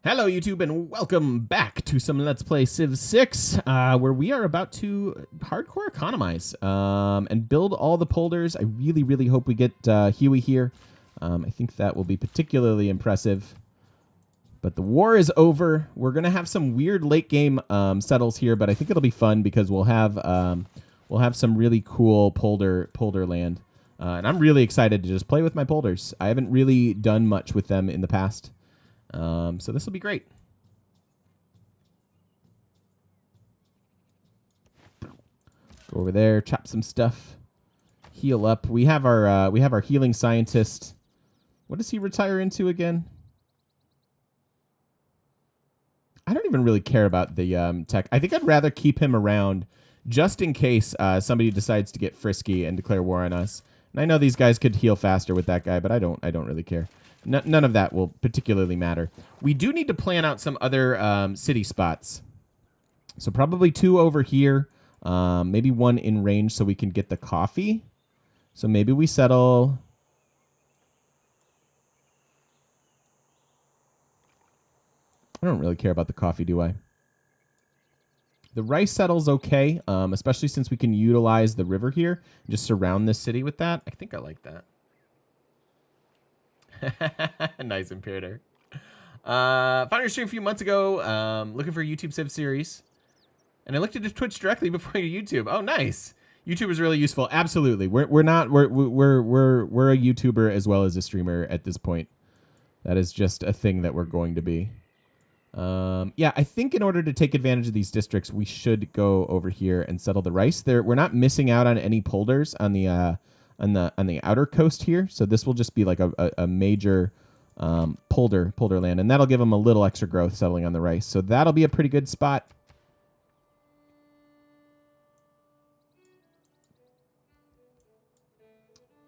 Hello, YouTube, and welcome back to some Let's Play Civ 6, where we are about to hardcore economize and build all the polders. I really hope we get Huey here. I think that will be particularly impressive. But the war is over. We're going to have some weird late-game settles here, but I think it'll be fun because we'll have some really cool polder land. And I'm really excited to just play with my polders. I haven't really done much with them in the past. So this will be great. Go over there, chop some stuff, heal up. We have our healing scientist. What does he retire into again? I don't even really care about the tech. I think I'd rather keep him around just in case somebody decides to get frisky and declare war on us. And I know these guys could heal faster with that guy, but I don't really care. None of that will particularly matter. We do need to plan out some other city spots. So probably 2 over here. Maybe 1 in range so we can get the coffee. So maybe we settle... I don't really care about the coffee, do I? The rice settles okay, especially since we can utilize the river here. Just surround this city with that. I think I like that. Nice, Imperator. Found your stream a few months ago, looking for a YouTube Civ series, and I looked at Twitch directly before your YouTube. Oh, nice. YouTube is really useful. Absolutely. We're a YouTuber as well as a streamer at this point. That is just a thing that we're going to be. Yeah, I think in order to take advantage of these districts, we should go over here and settle the rice. We're not missing out on any polders on the outer coast here, so this will just be like a major polder land, and that'll give them a little extra growth settling on the rice. So that'll be a pretty good spot.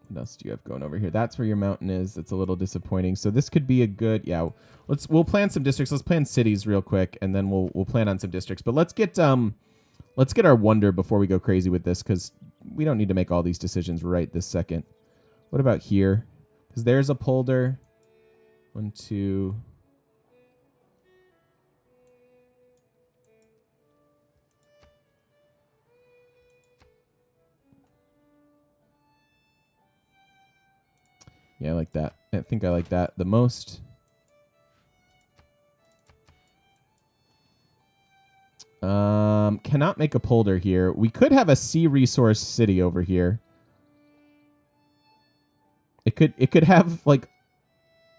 What else do you have going over here? That's where your mountain is. It's a little disappointing. So this could be a good, yeah. We'll plan some districts. Let's plan cities real quick, and then we'll plan on some districts. But let's get our wonder before we go crazy with this, because we don't need to make all these decisions right this second. What about here? Because there's a polder. 1, 2. Yeah, I like that. I think I like that the most. Cannot make a polder here. We could have a sea resource city over here. It could have like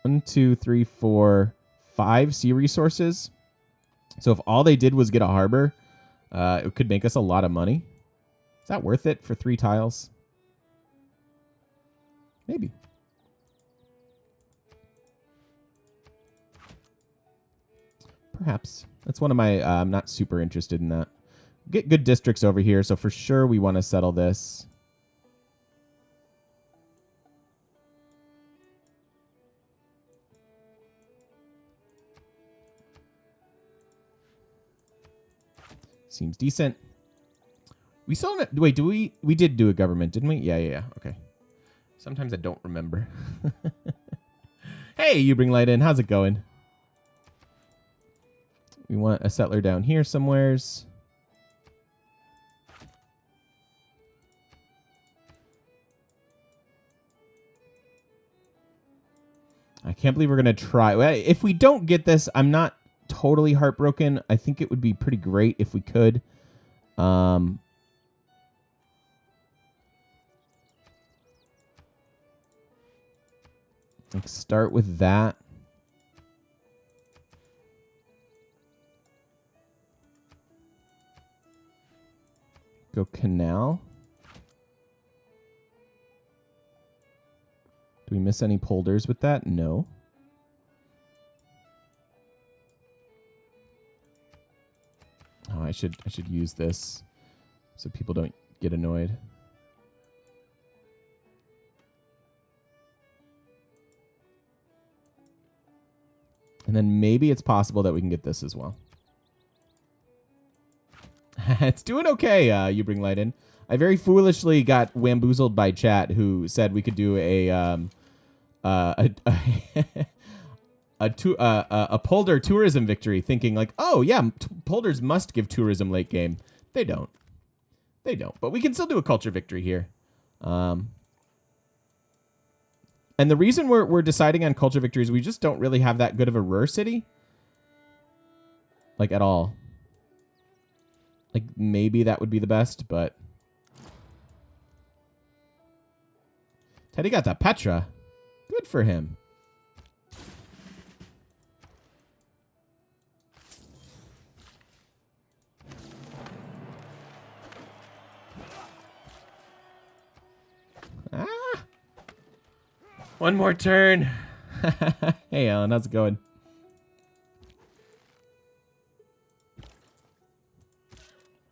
1, 2, 3, 4, 5 sea resources. So if all they did was get a harbor, it could make us a lot of money. Is that worth it for 3 tiles? Maybe. Perhaps. That's one of my... I'm not super interested in that. Get good districts over here, so for sure we want to settle this. Seems decent. We still... Wait, we did do a government, didn't we? Yeah. Okay. Sometimes I don't remember. Hey, you bring light in. How's it going? We want a settler down here somewheres. I can't believe we're going to try. If we don't get this, I'm not totally heartbroken. I think it would be pretty great if we could. Let's start with that. Go canal. Do we miss any polders with that? No. Oh, I should use this so people don't get annoyed. And then maybe it's possible that we can get this as well. It's doing okay, you bring light in. I very foolishly got wamboozled by chat who said we could do a a polder tourism victory, thinking like, oh yeah, polders must give tourism late game. They don't. They don't. But we can still do a culture victory here. And the reason we're deciding on culture victories, we just don't really have that good of a Ruhr city. Like, at all. Like, maybe that would be the best, but... Teddy got that Petra. Good for him. Ah! One more turn. Hey, Alan, how's it going?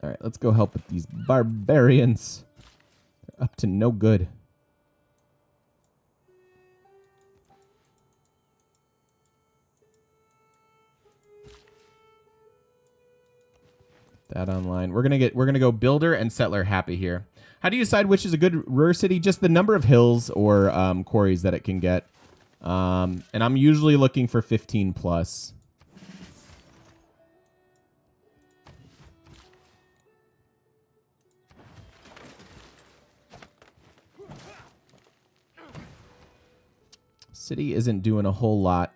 All right, let's go help with these barbarians. They're up to no good. That online. We're gonna go builder and settler happy here. How do you decide which is a good Ruhr city? Just the number of hills or quarries that it can get. And I'm usually looking for 15 plus. City isn't doing a whole lot.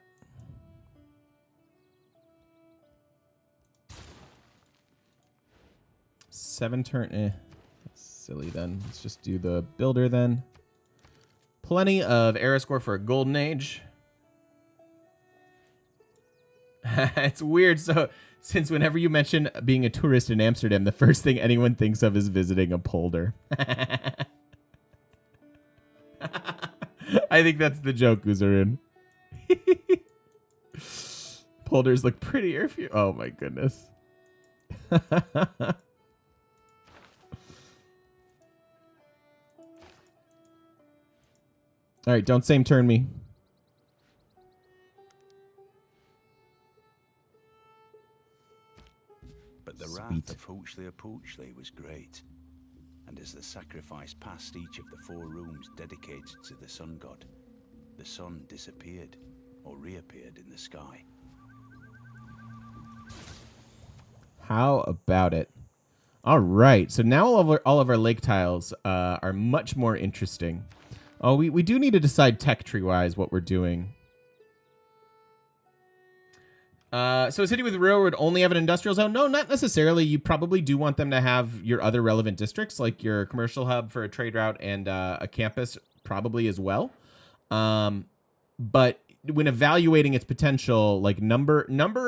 Seven turn. That's silly then. Let's just do the builder then. Plenty of era score for a golden age. It's weird. So, since whenever you mention being a tourist in Amsterdam, the first thing anyone thinks of is visiting a polder. I think that's the joke, Uzarin. Polders look prettier if you... Oh, my goodness. All right, don't same turn me. But the wrath of Poochly was great, and as the sacrifice passed each of the 4 rooms dedicated to the sun god, the sun disappeared or reappeared in the sky. How about it? All right, so now all of our lake tiles are much more interesting. Oh, we do need to decide tech tree-wise what we're doing. So a city with Ruhr would only have an industrial zone? No, not necessarily. You probably do want them to have your other relevant districts, like your commercial hub for a trade route and a campus probably as well. But when evaluating its potential, like number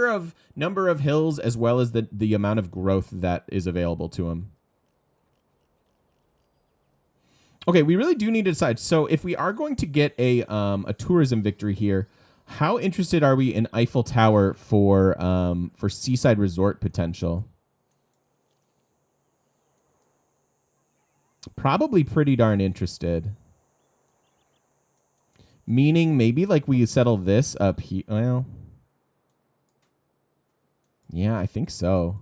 of hills as well as the amount of growth that is available to them. Okay, we really do need to decide. So if we are going to get a tourism victory here, how interested are we in Eiffel Tower for seaside resort potential? Probably pretty darn interested. Meaning maybe like we settle this up here. Well, yeah, I think so.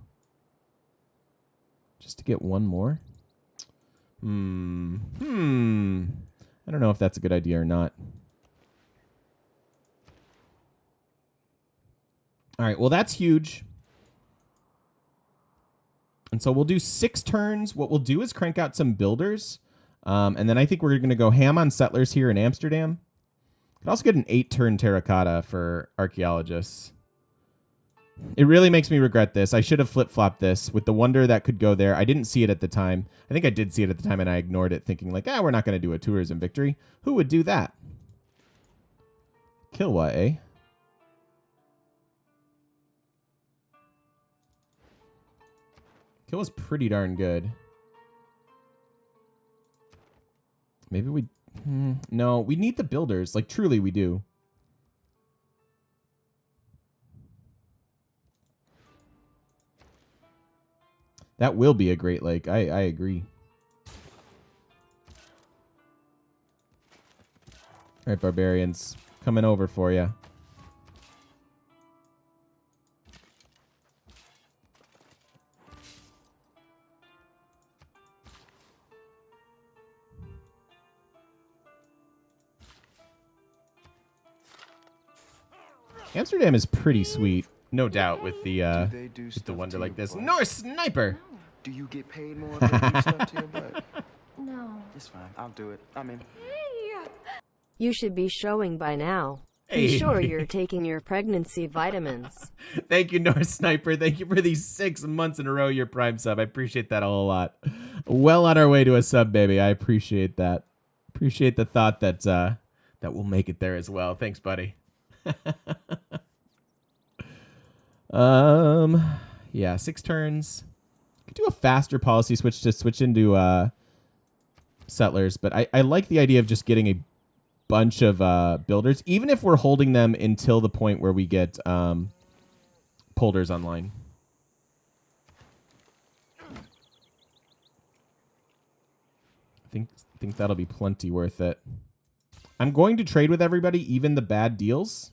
Just to get one more. I don't know if that's a good idea or not. All right, well, that's huge. And so we'll do 6 turns. What we'll do is crank out some builders. And then I think we're going to go ham on settlers here in Amsterdam. Could also get an 8-turn terracotta for archaeologists. It really makes me regret this. I should have flip-flopped this with the wonder that could go there. I didn't see it at the time. I think I did see it at the time, and I ignored it, thinking like, we're not going to do a tourism victory. Who would do that? Kilwa, eh? Kilwa's pretty darn good. Maybe we... no, we need the builders. Like, truly, we do. That will be a great lake. I agree. All right, barbarians. Coming over for you. Amsterdam is pretty sweet, no doubt, with Do they do the stuff wonder to like your this. butt? Norse sniper. Do you get paid more if they do stuff to your butt? No. It's fine. I'll do it. I'm in. You should be showing by now. Hey. Be sure you're taking your pregnancy vitamins. Thank you, Norse Sniper. Thank you for these 6 months in a row, your Prime sub. I appreciate that a whole lot. Well on our way to a sub, baby. I appreciate that. Appreciate the thought that that we'll make it there as well. Thanks, buddy. Yeah, 6 turns. Could do a faster policy switch to switch into settlers, but I like the idea of just getting a bunch of builders, even if we're holding them until the point where we get polders online. I think that'll be plenty worth it. I'm going to trade with everybody, even the bad deals,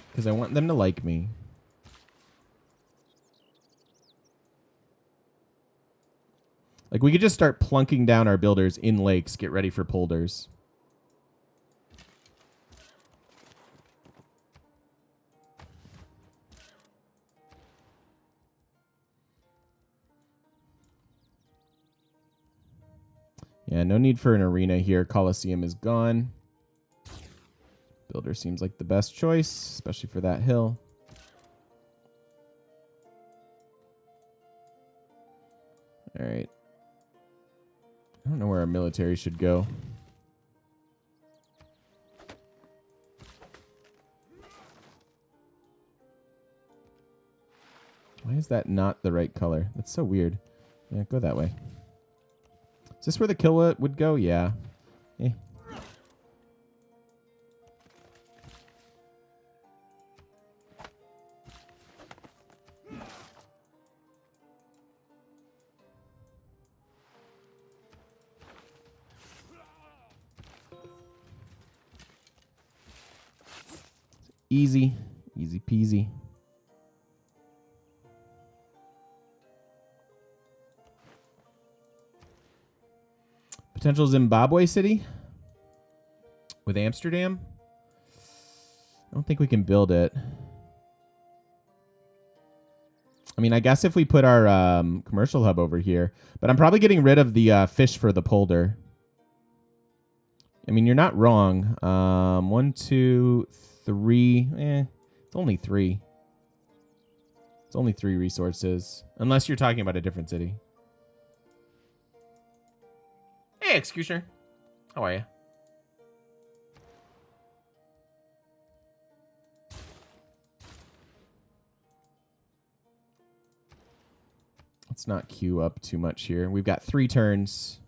because I want them to like me. Like, we could just start plunking down our builders in lakes, get ready for polders. Yeah, no need for an arena here. Colosseum is gone. Builder seems like the best choice, especially for that hill. All right. I don't know where our military should go. Why is that not the right color? That's so weird. Yeah, go that way. Is this where the kill would go? Yeah. Eh. Easy. Easy peasy. Potential Zimbabwe city with Amsterdam. I don't think we can build it. I mean, I guess if we put our commercial hub over here, but I'm probably getting rid of the fish for the polder. I mean, you're not wrong. 1, 2, 3. It's only 3. It's only 3 resources, unless you're talking about a different city. Hey, Executioner. How are you? Let's not queue up too much here. We've got 3 turns.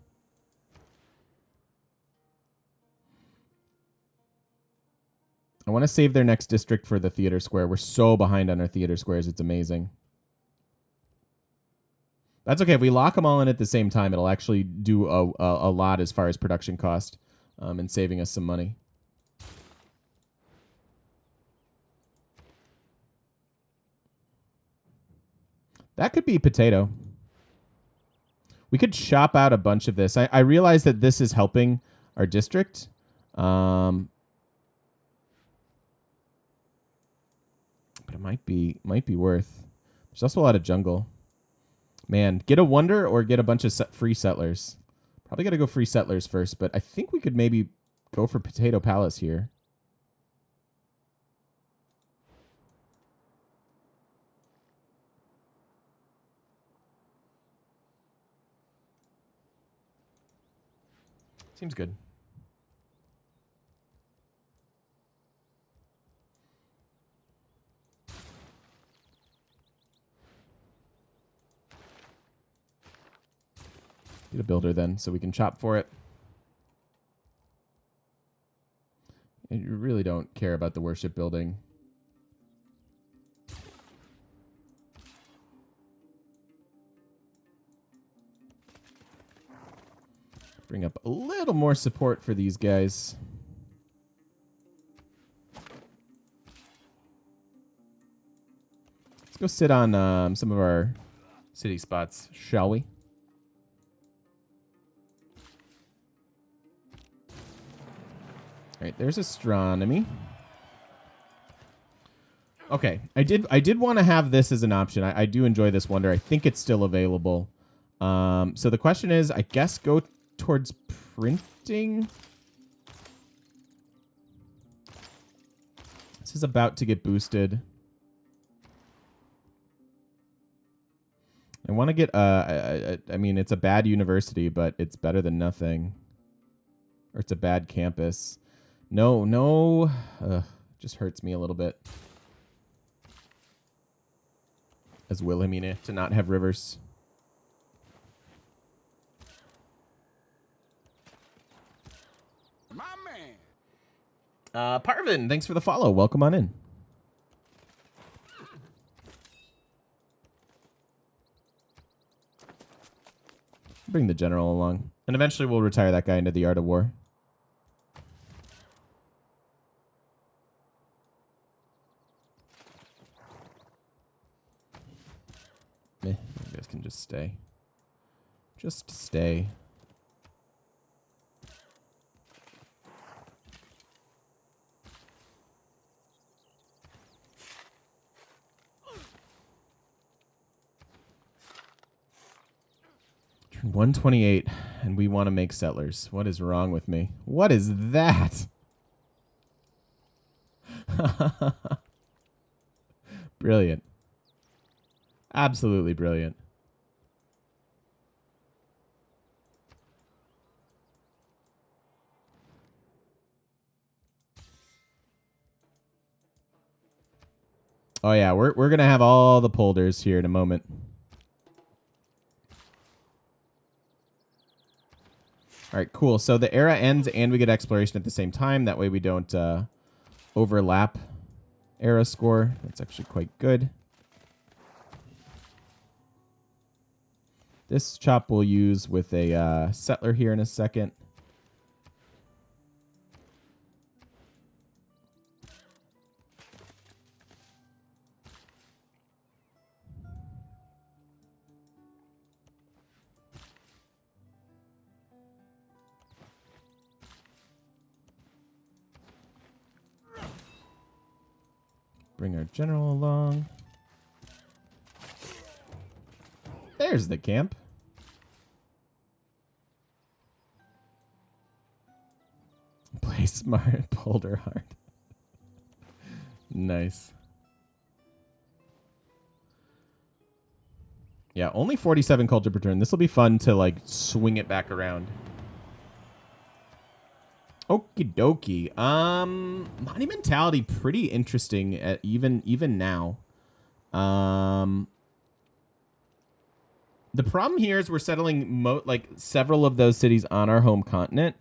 I want to save their next district for the theater square. We're so behind on our theater squares. It's amazing. That's okay. If we lock them all in at the same time, it'll actually do a lot as far as production cost and saving us some money. That could be potato. We could chop out a bunch of this. I realize that this is helping our district. But it might be worth. There's also a lot of jungle. Man, get a wonder or get a bunch of free settlers. Probably got to go free settlers first, but I think we could maybe go for Potato Palace here. Seems good. Get a builder then, so we can chop for it. And you really don't care about the worship building. Bring up a little more support for these guys. Let's go sit on some of our city spots, shall we? All right, there's astronomy. Okay, I did want to have this as an option. I do enjoy this wonder. I think it's still available. So the question is, I guess go towards printing. This is about to get boosted. I want to get I mean, it's a bad university, but it's better than nothing. Or it's a bad campus. No. Just hurts me a little bit. As Wilhelmina to not have rivers. My man. Parvin, thanks for the follow. Welcome on in. Bring the general along. And eventually we'll retire that guy into the Art of War. You guys can just stay. Just stay. Turn 128, and we want to make settlers. What is wrong with me? What is that? Brilliant. Absolutely brilliant. Oh yeah, we're gonna have all the polders here in a moment. All right, cool. So the era ends and we get exploration at the same time. That way we don't overlap era score. That's actually quite good. This chop we'll use with a settler here in a second. Bring our general along. There's the camp. Play smart, polder hard. Nice. Yeah, only 47 culture per turn. This will be fun to like swing it back around. Okie dokie. Monumentality, pretty interesting at even now. The problem here is we're settling like several of those cities on our home continent.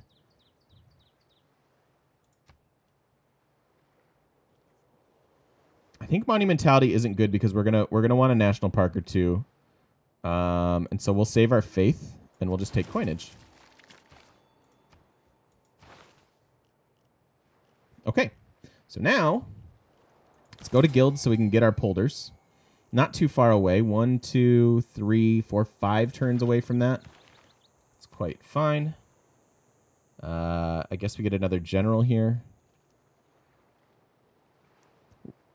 I think monumentality isn't good because we're gonna want a national park or two, and so we'll save our faith and we'll just take coinage. Okay, so now let's go to guild so we can get our polders. Not too far away. 1, 2, 3, 4, 5 turns away from that. It's quite fine. I guess we get another general here.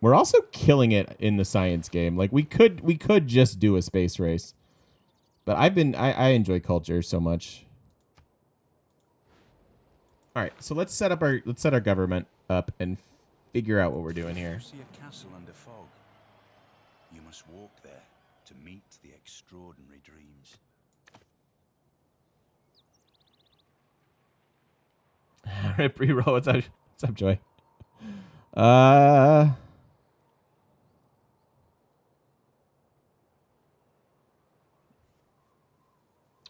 We're also killing it in the science game. Like we could just do a space race. But I enjoy culture so much. All right, so let's set our government up and figure out what we're doing here. See a castle under fog. You must walk there to meet the extraordinary dreams. All right, pre-roll. What's up, Joy?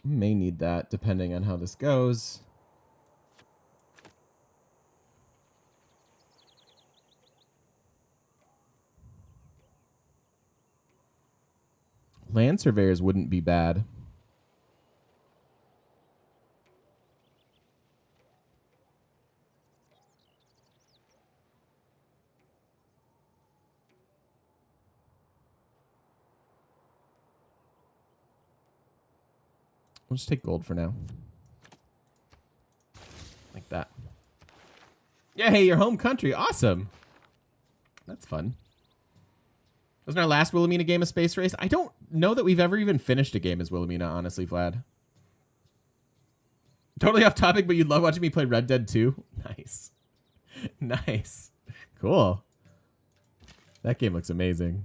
May need that depending on how this goes. Land surveyors wouldn't be bad. We'll just take gold for now. Like that. Yeah, hey, your home country. Awesome. That's fun. Wasn't our last Wilhelmina game a space race? I don't know that we've ever even finished a game as Wilhelmina, honestly, Vlad. Totally off topic, but you'd love watching me play Red Dead 2? Nice. Nice. Cool. That game looks amazing.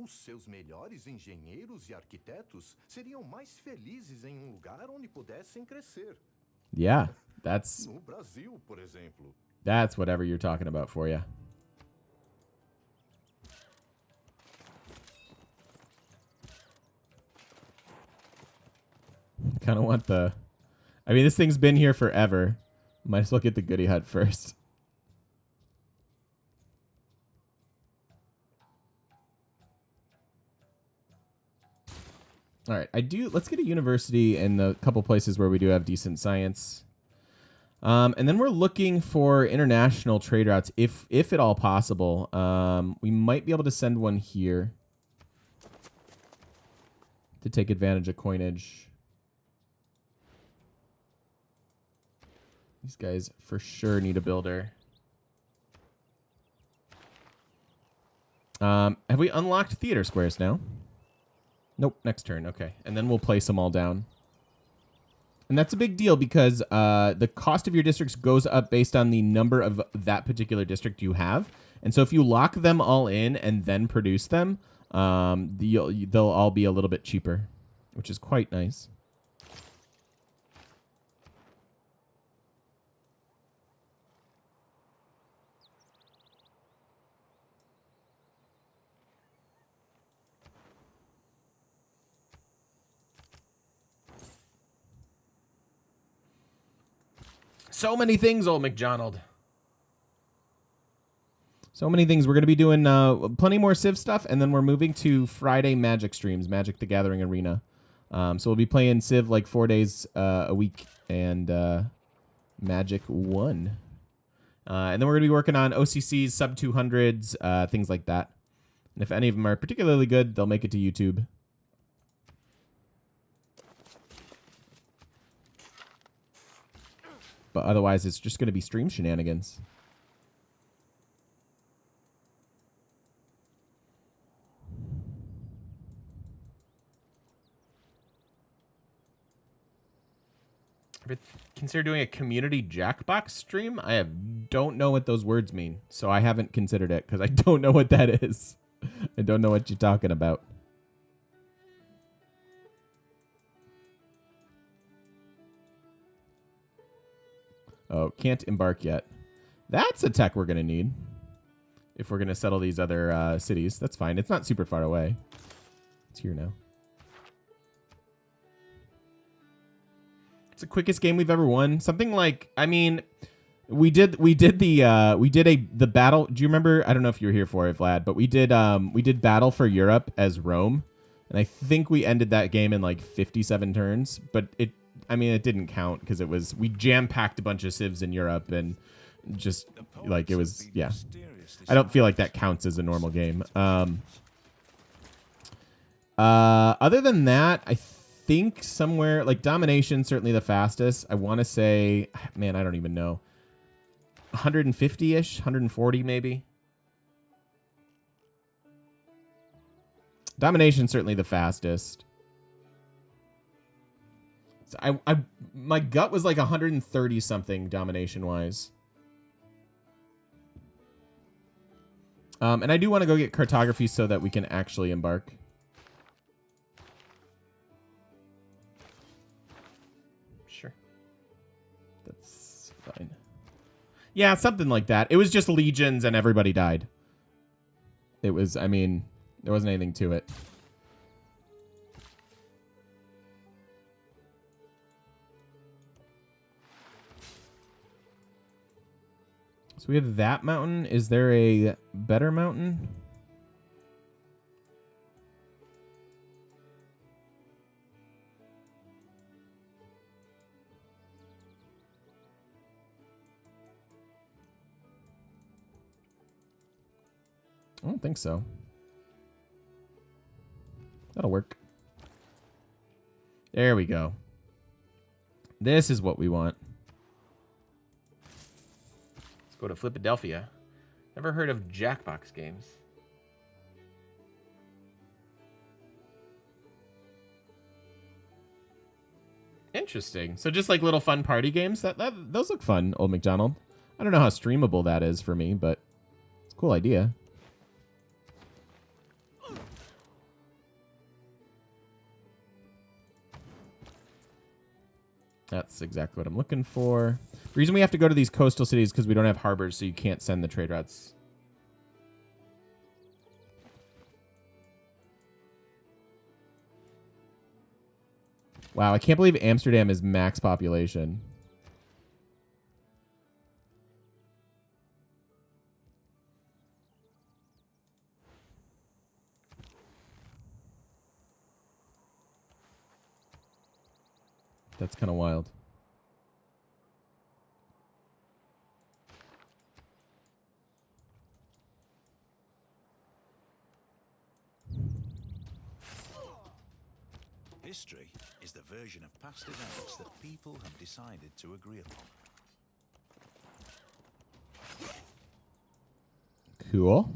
Os seus melhores engenheiros e arquitetos seriam mais felizes em lugar onde pudessem crescer. Yeah, that's No Brasil, por exemplo. That's whatever you're talking about for you. Kind of want the... I mean, this thing's been here forever. Might as well get the goodie hut first. All right, let's get a university in the couple places where we do have decent science. And then we're looking for international trade routes, if at all possible. We might be able to send one here to take advantage of coinage. These guys for sure need a builder. Have we unlocked theater squares now? Nope, next turn. Okay, and then we'll place them all down. And that's a big deal because the cost of your districts goes up based on the number of that particular district you have. And so if you lock them all in and then produce them, they'll all be a little bit cheaper, which is quite nice. So many things, old McDonald. So many things. We're going to be doing plenty more Civ stuff, and then we're moving to Friday Magic streams, Magic the Gathering Arena. So we'll be playing Civ like 4 days a week, and Magic 1. And then we're going to be working on OCCs, sub 200s, things like that. And if any of them are particularly good, they'll make it to YouTube. But otherwise, it's just going to be stream shenanigans. Ever consider doing a community Jackbox stream? Don't know what those words mean, so I haven't considered it because I don't know what that is. I don't know what you're talking about. Oh, can't embark yet. That's a tech we're going to need if we're going to settle these other cities. That's fine. It's not super far away. It's here now. It's the quickest game we've ever won. Something like, I mean, we did the battle. Do you remember? I don't know if you were here for it, Vlad, but we did Battle for Europe as Rome, and I think we ended that game in like 57 turns, but it didn't count because we jam-packed a bunch of civs in Europe and just like it was, yeah. I don't feel like that counts as a normal game. Other than that, I think somewhere like domination, certainly the fastest. I want to say, man, I don't even know. 150-ish, 140 maybe. Domination, certainly the fastest. My gut was like 130 something domination wise. And I do want to go get cartography so that we can actually embark. Sure. That's fine. Yeah, something like that. It was just legions and everybody died. It was, I mean, there wasn't anything to it. So we have that mountain. Is there a better mountain? I don't think so. That'll work. There we go. This is what we want. Go to Philadelphia. Never heard of Jackbox games. Interesting. So just like little fun party games. Those look fun, Old McDonald. I don't know how streamable that is for me, but it's a cool idea. That's exactly what I'm looking for. The reason we have to go to these coastal cities is because we don't have harbors, so you can't send the trade routes. Wow, I can't believe Amsterdam is max population. That's kind of wild. History is the version of past events that people have decided to agree upon. Cool.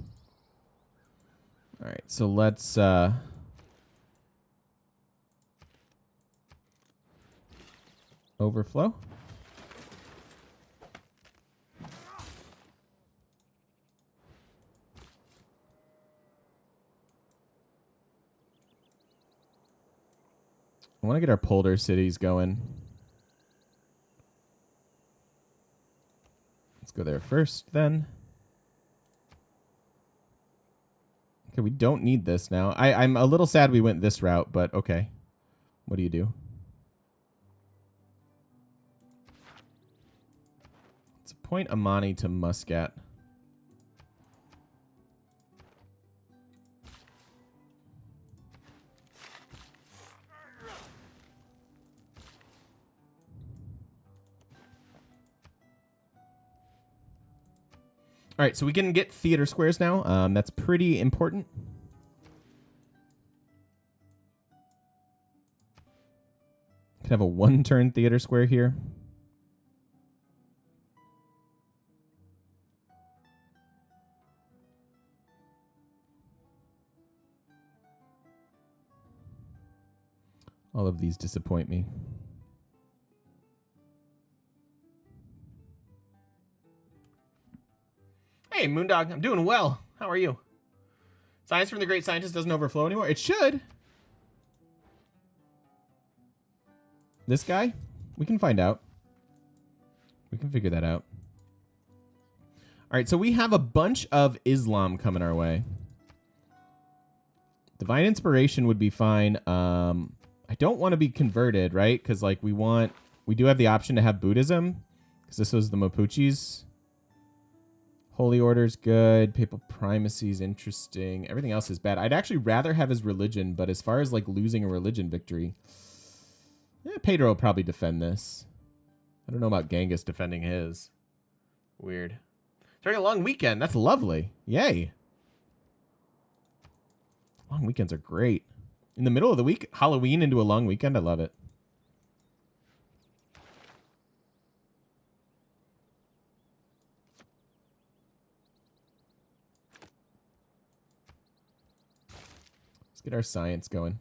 All right, so let's overflow. I want to get our polder cities going. Let's go there first, then. Okay, we don't need this now. I'm a little sad we went this route, but okay. What do you do? Let's appoint Amani to Muscat. All right, so we can get theater squares now. That's pretty important. Can have a one-turn theater square here. All of these disappoint me. Hey, Moondog, I'm doing well. How are you? Science from the Great Scientist doesn't overflow anymore. It should. This guy? We can find out. We can figure that out. All right, so we have a bunch of Islam coming our way. Divine Inspiration would be fine. I don't want to be converted, right? Because like we do have the option to have Buddhism, because this was the Mapuches. Holy Order's good. Papal Primacy is interesting. Everything else is bad. I'd actually rather have his religion, but as far as like losing a religion victory, Pedro will probably defend this. I don't know about Genghis defending his. Weird. Starting a long weekend. That's lovely. Yay. Long weekends are great. In the middle of the week, Halloween into a long weekend. I love it. Let's get our science going.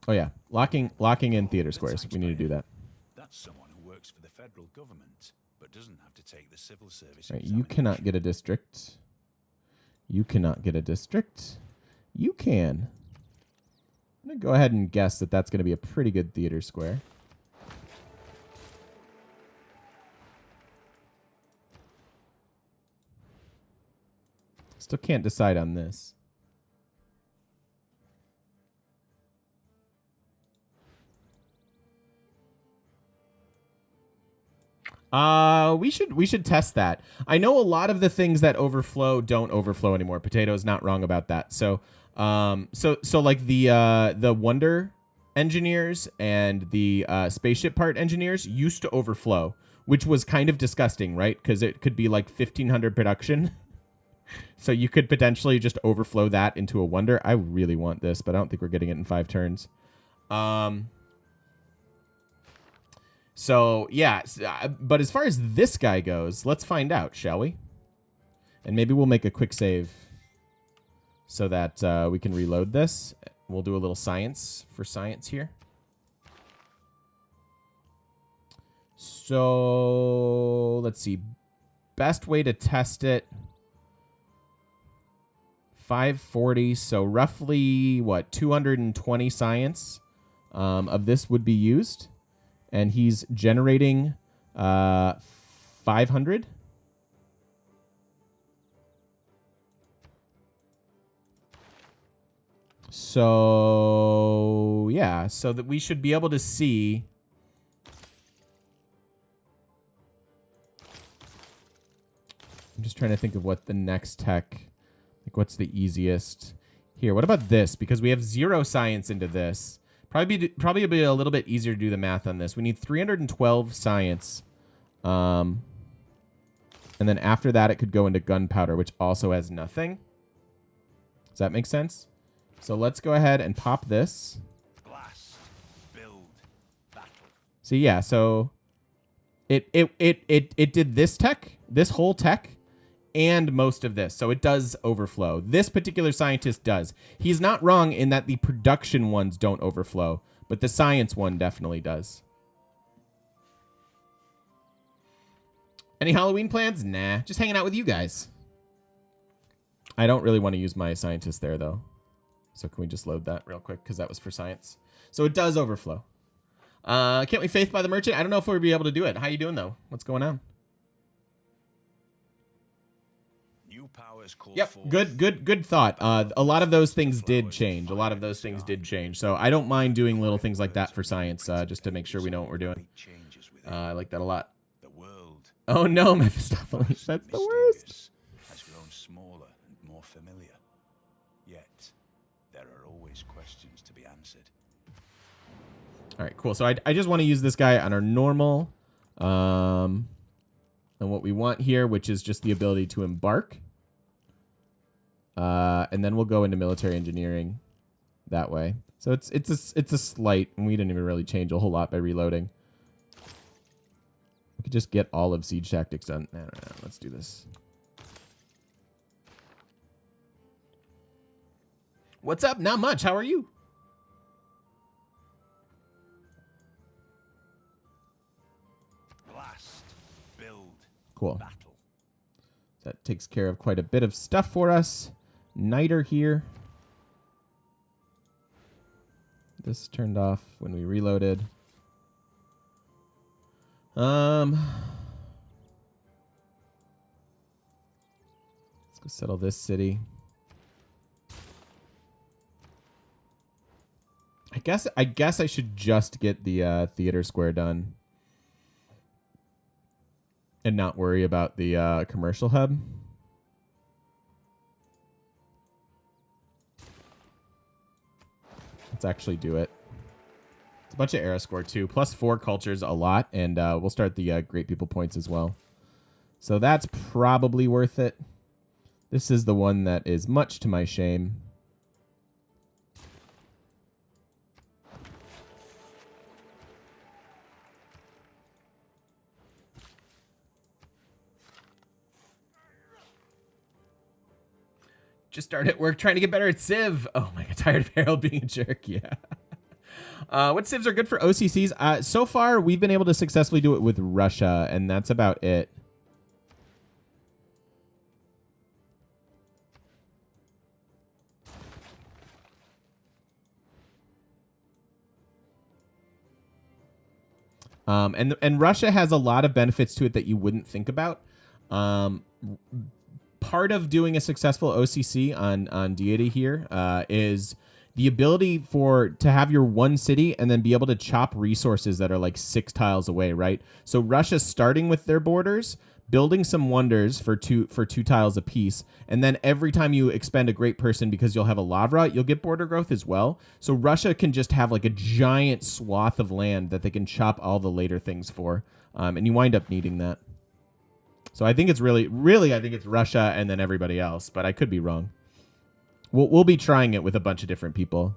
Oh yeah, locking in theater squares. We need to do that. That's someone who works for the federal government, but doesn't have to take the civil service. Right, you cannot get a district. You cannot get a district. You can. I'm gonna go ahead and guess that that's gonna be a pretty good theater square. Still can't decide on this. We should test that. I know a lot of the things that overflow don't overflow anymore. Potato's not wrong about that. So like the Wonder engineers and the spaceship part engineers used to overflow, which was kind of disgusting, right? Because it could be like 1,500 production. So you could potentially just overflow that into a Wonder. I really want this, but I don't think we're getting it in 5 turns. So, yeah. But as far as this guy goes, let's find out, shall we? And maybe we'll make a quick save so that we can reload this. We'll do a little science for science here. So let's see. Best way to test it. 540. So roughly, what, 220 science of this would be used. And he's generating 500. So, yeah. So that we should be able to see... I'm just trying to think of what the next tech... Like, what's the easiest? Here, what about this? Because we have 0 science into this. Probably be a little bit easier to do the math on this. We need 312 science. And then after that, it could go into gunpowder, which also has nothing. Does that make sense? So let's go ahead and pop this. Blast, build, battle. So yeah, so it did this tech, this whole tech, and most of this. So it does overflow. This particular scientist does. He's not wrong in that the production ones don't overflow, but the science one definitely does. Any Halloween plans? Nah, just hanging out with you guys. I don't really want to use my scientist there, though. So can we just load that real quick? Because that was for science. So it does overflow. Can't we faith by the merchant? I don't know if we'll be able to do it. How you doing, though? What's going on? New powers call Yep, forth. good thought. A lot of those things did change. So I don't mind doing little things like that for science, just to make sure we know what we're doing. Changes within I like that a lot. the world. Oh no, Mephistopheles, that's the worst. Has grown smaller and more familiar. Yet, there are always questions to be answered. All right, cool. So I just want to use this guy on our normal, and what we want here, which is just the ability to embark. And then we'll go into military engineering that way. So it's a slight, and we didn't even really change a whole lot by reloading. We could just get all of siege tactics done. No, let's do this. What's up? Not much. How are you? Blast, build, Cool. battle. That takes care of quite a bit of stuff for us. Niter here. This turned off when we reloaded. Let's go settle this city. I guess I should just get the theater square done and not worry about the commercial hub. Let's actually do it. It's a bunch of era score too. +4 cultures a lot, and we'll start the great people points as well. So that's probably worth it. This is the one that is much to my shame. Just started at work trying to get better at Civ. Oh my god, tired of Harold being a jerk. Yeah. What civs are good for OCCs? So far, we've been able to successfully do it with Russia, and that's about it. And Russia has a lot of benefits to it that you wouldn't think about. Part of doing a successful OCC on Deity here is the ability to have your one city and then be able to chop resources that are like 6 tiles away, right? So Russia's starting with their borders, building some wonders for two tiles apiece, and then every time you expend a great person, because you'll have a Lavra, you'll get border growth as well. So Russia can just have like a giant swath of land that they can chop all the later things for, and you wind up needing that. So I think it's really I think it's Russia and then everybody else, but I could be wrong. We'll be trying it with a bunch of different people.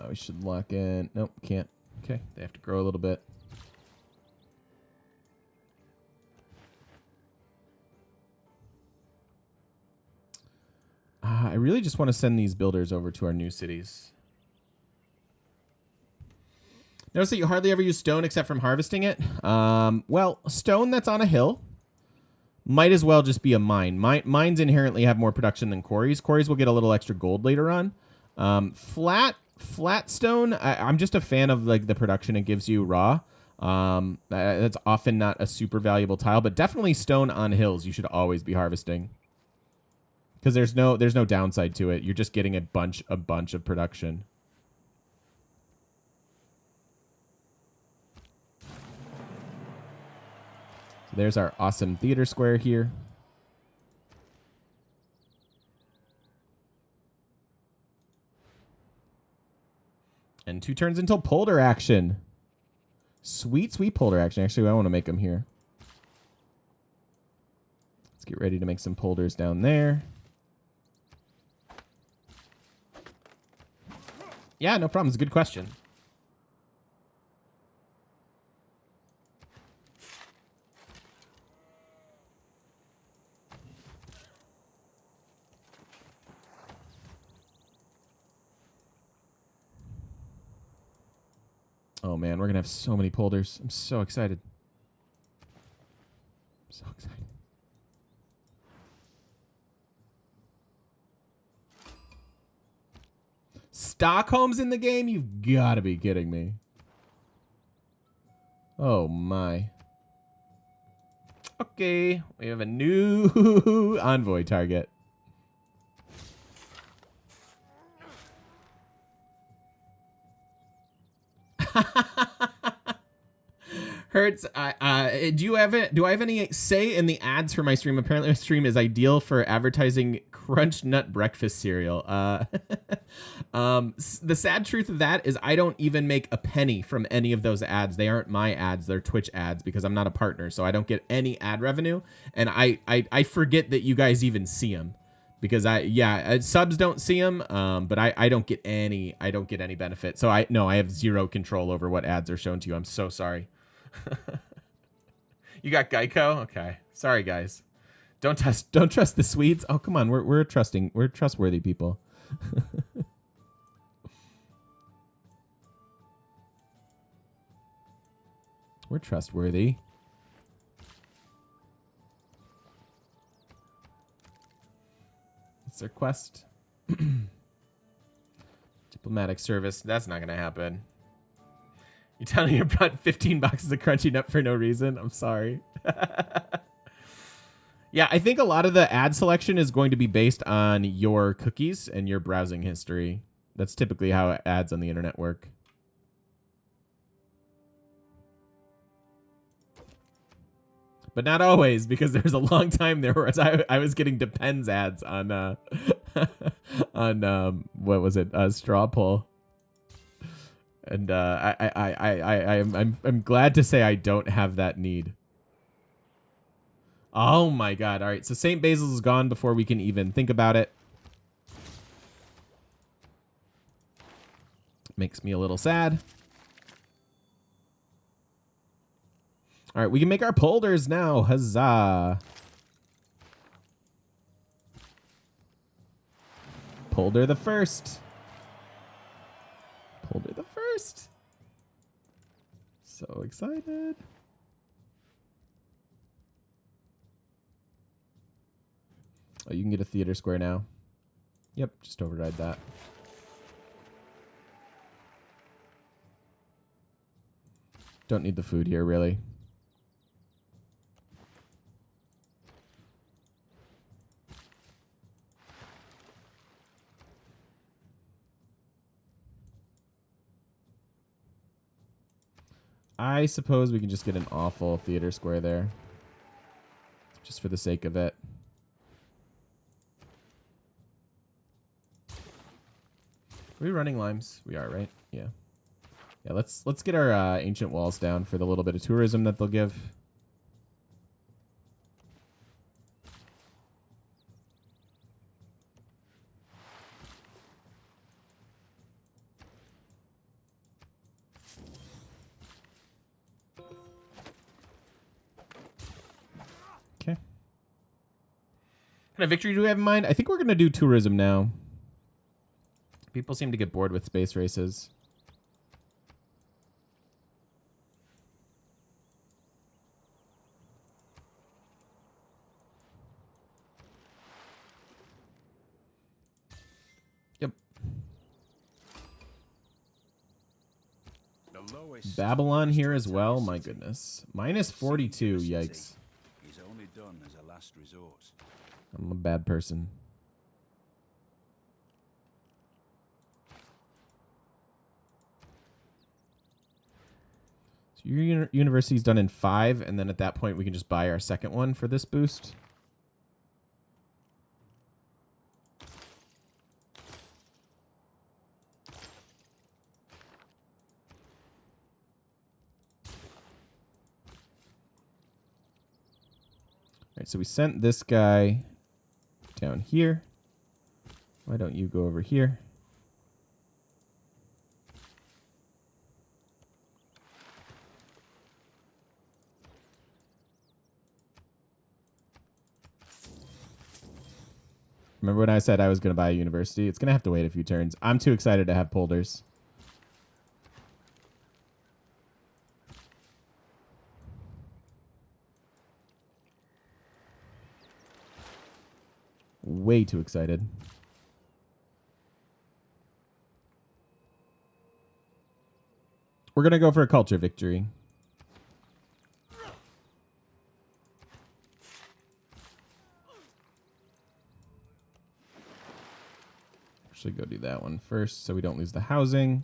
We should lock in. Nope, can't. Okay, they have to grow a little bit. I really just want to send these builders over to our new cities. Notice that you hardly ever use stone except from harvesting it. Well, stone that's on a hill might as well just be a mine. Mines inherently have more production than quarries. Quarries will get a little extra gold later on. Flat stone, I'm just a fan of like the production it gives you raw. That's often not a super valuable tile, but definitely stone on hills you should always be harvesting. Because there's no downside to it. You're just getting a bunch of production. So there's our awesome theater square here. And 2 turns until polder action. Sweet polder action. Actually, I want to make them here. Let's get ready to make some polders down there. Yeah, no problem. It's a good question. Oh, man, we're going to have so many polders. I'm so excited. I'm so excited. Stockholm's in the game? You've got to be kidding me. Oh, my. Okay, we have a new envoy target. Hurts. Do I have any say in the ads for my stream? Apparently, my stream is ideal for advertising Crunch Nut breakfast cereal. The sad truth of that is I don't even make a penny from any of those ads. They aren't my ads; they're Twitch ads because I'm not a partner, so I don't get any ad revenue. And I forget that you guys even see them because subs don't see them. But I don't get any benefit. So I have zero control over what ads are shown to you. I'm so sorry. You got Geico? Okay. Sorry, guys. Don't trust the Swedes. Oh, come on. We're trustworthy people. We're trustworthy. It's their quest. Diplomatic service. That's not going to happen. You're telling me you brought 15 boxes of Crunchy Nut for no reason? I'm sorry. Yeah, I think a lot of the ad selection is going to be based on your cookies and your browsing history. That's typically how ads on the internet work. But not always, because there was a long time there where I was getting Depends ads on what was it? Straw Poll. And I'm glad to say I don't have that need. Oh my god. All right. So St. Basil's is gone before we can even think about it. Makes me a little sad. All right. We can make our polders now. Huzzah. Polder the first. Polder the first. So excited. Oh, you can get a theater square now. Yep, just override that. Don't need the food here, really. I suppose we can just get an awful theater square there. Just for the sake of it. Are we running limes? We are, right? Yeah. Yeah, let's get our ancient walls down for the little bit of tourism that they'll give. kind of victory do we have in mind? I think we're going to do tourism now. People seem to get bored with space races. Yep. The lowest Babylon here as well. My goodness. Minus 42. Yikes. is only done as a last resort. I'm a bad person. So your university's done in 5, and then at that point we can just buy our second one for this boost. All right, so we sent this guy down here. Why don't you go over here? Remember when I said I was going to buy a university? It's going to have to wait a few turns. I'm too excited to have polders. Way too excited. We're going to go for a culture victory. Actually, go do that one first so we don't lose the housing.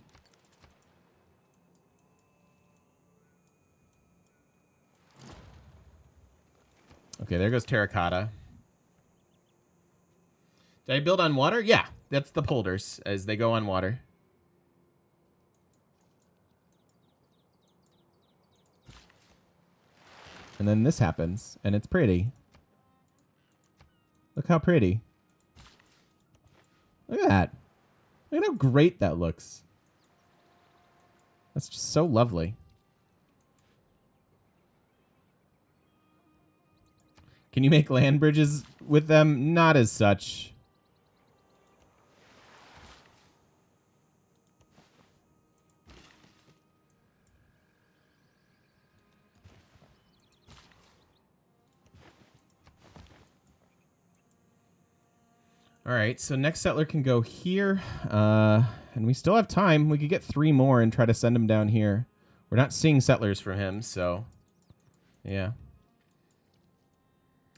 Okay, there goes terracotta. Did I build on water? Yeah, that's the polders as they go on water. And then this happens, and it's pretty. Look how pretty. Look at that. Look at how great that looks. That's just so lovely. Can you make land bridges with them? Not as such. All right, so next settler can go here, and we still have time. We could get 3 more and try to send them down here. We're not seeing settlers for him, so yeah.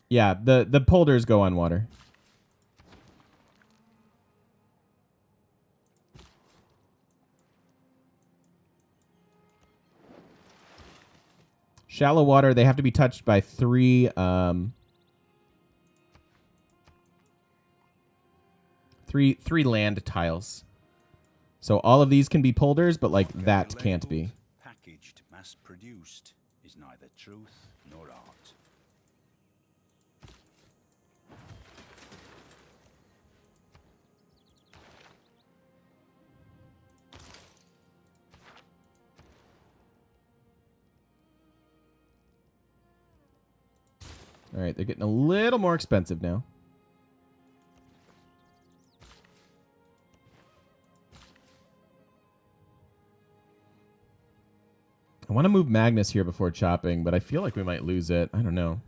Yeah, the polders go on water. Shallow water, they have to be touched by 3 three land tiles. So all of these can be polders, but like that can't be. Packaged, mass-produced is neither truth nor art. All right, they're getting a little more expensive now. I want to move Magnus here before chopping, but I feel like we might lose it. I don't know.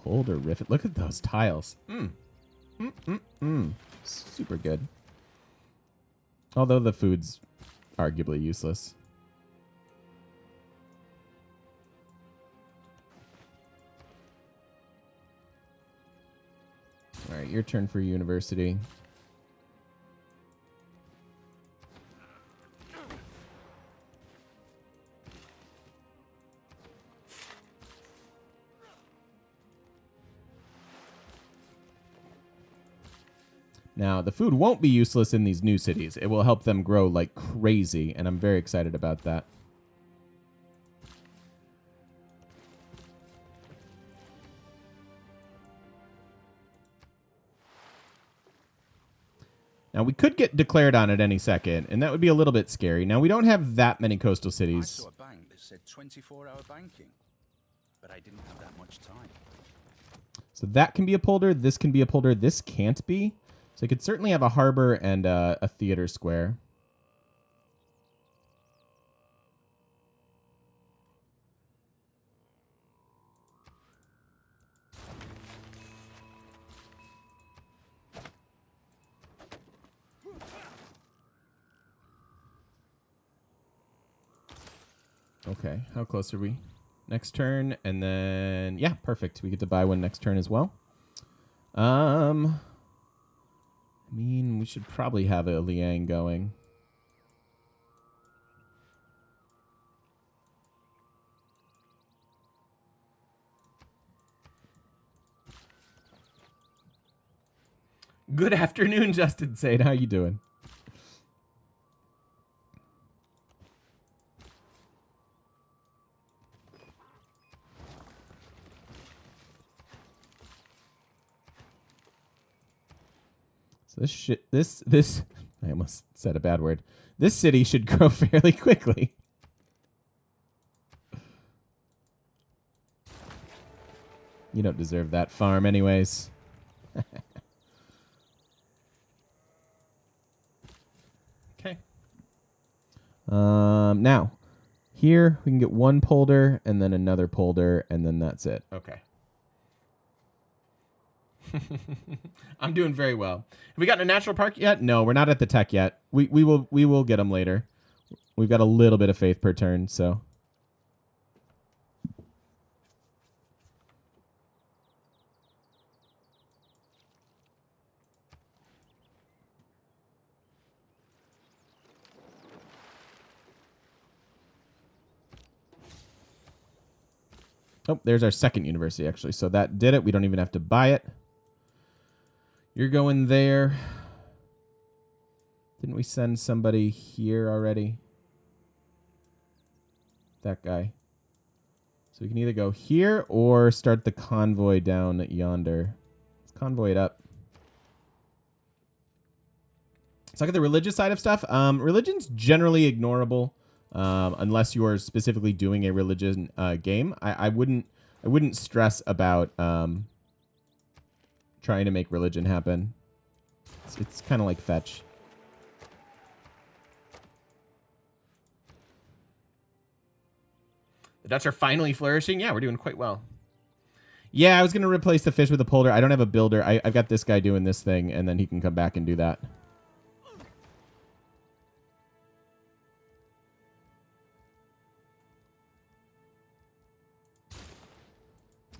Polder Riffet. Look at those tiles. Super good. Although the food's arguably useless. All right, your turn for university. Now, the food won't be useless in these new cities. It will help them grow like crazy, and I'm very excited about that. Now, we could get declared on at any second, and that would be a little bit scary. Now, we don't have that many coastal I cities. saw a bank that said 24-hour banking, but I didn't have that much time. So that can be a polder. This can be a polder. This can't be. So it could certainly have a harbor and a theater square. Okay, how close are we? Next turn, and then yeah, perfect. We get to buy one next turn as well. I mean, we should probably have a Liang going. Good afternoon, Justin Sade. How you doing? So this I almost said a bad word. This city should grow fairly quickly. You don't deserve that farm anyways. Okay. Now, here we can get one polder and then another polder and then that's it. Okay. I'm doing very well. Have we gotten a natural park yet? No, we're not at the tech yet. We will get them later. We've got a little bit of faith per turn, so. Oh, there's our second university, actually. So that did it. We don't even have to buy it. You're going there. Didn't we send somebody here already? That guy. So we can either go here or start the convoy down yonder. Let's convoy it up. Let's look at the religious side of stuff. Religion's generally ignorable unless you're specifically doing a religion game. I wouldn't stress about trying to make religion happen. It's kind of like fetch. The Dutch are finally flourishing. Yeah, we're doing quite well. Yeah, I was going to replace the fish with a polder. I don't have a builder. I've got this guy doing this thing, and then he can come back and do that.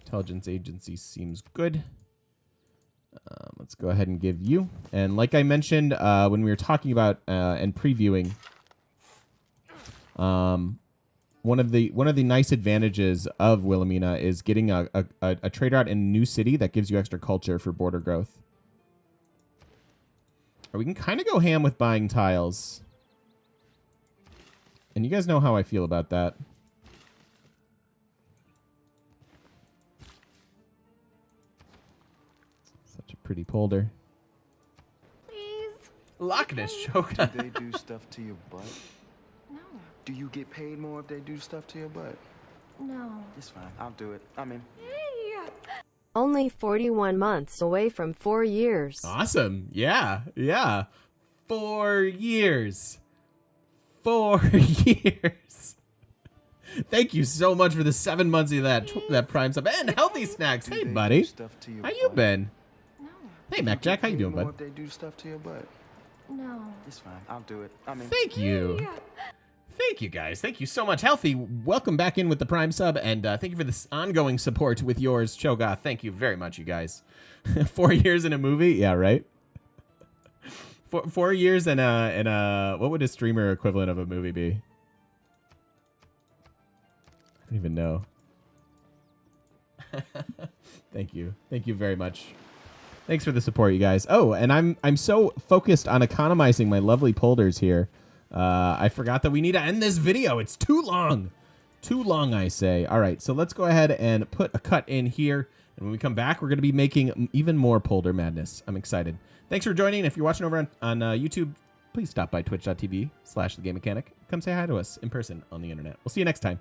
Intelligence agency seems good. Let's go ahead and give you. And like I mentioned when we were talking about and previewing, one of the nice advantages of Wilhelmina is getting a trade route in a new city that gives you extra culture for border growth. Or we can kind of go ham with buying tiles. And you guys know how I feel about that. Such a pretty polder. Please. Loch Ness Do Shogun. they do stuff to your butt? No. Do you get paid more if they do stuff to your butt? No. It's fine. I'll do it. I mean, Only 41 months away from 4 years. Awesome. Yeah. Yeah. 4 years. 4 years. Thank you so much for the 7 months of that Prime sub and healthy snacks. do Hey, they buddy. do stuff to your How you butt? been? No. Hey, Mac Jack. How you doing, More bud? if they do stuff to your butt. No. It's fine. I'll do it. I mean, Thank you. Thank you, guys. Thank you so much. Healthy, welcome back in with the Prime sub, and thank you for this ongoing support with yours, Cho'Gath. Thank you very much, you guys. 4 years in a movie? Yeah, right? 4 years in a what would a streamer equivalent of a movie be? I don't even know. Thank you. Thank you very much. Thanks for the support, you guys. Oh, and I'm so focused on economizing my lovely polders here. I forgot that we need to end this video. It's too long. Too long, I say. All right, so let's go ahead and put a cut in here. And when we come back, we're going to be making even more polder madness. I'm excited. Thanks for joining. If you're watching over on YouTube, please stop by twitch.tv/thegamemechanic. Come say hi to us in person on the internet. We'll see you next time.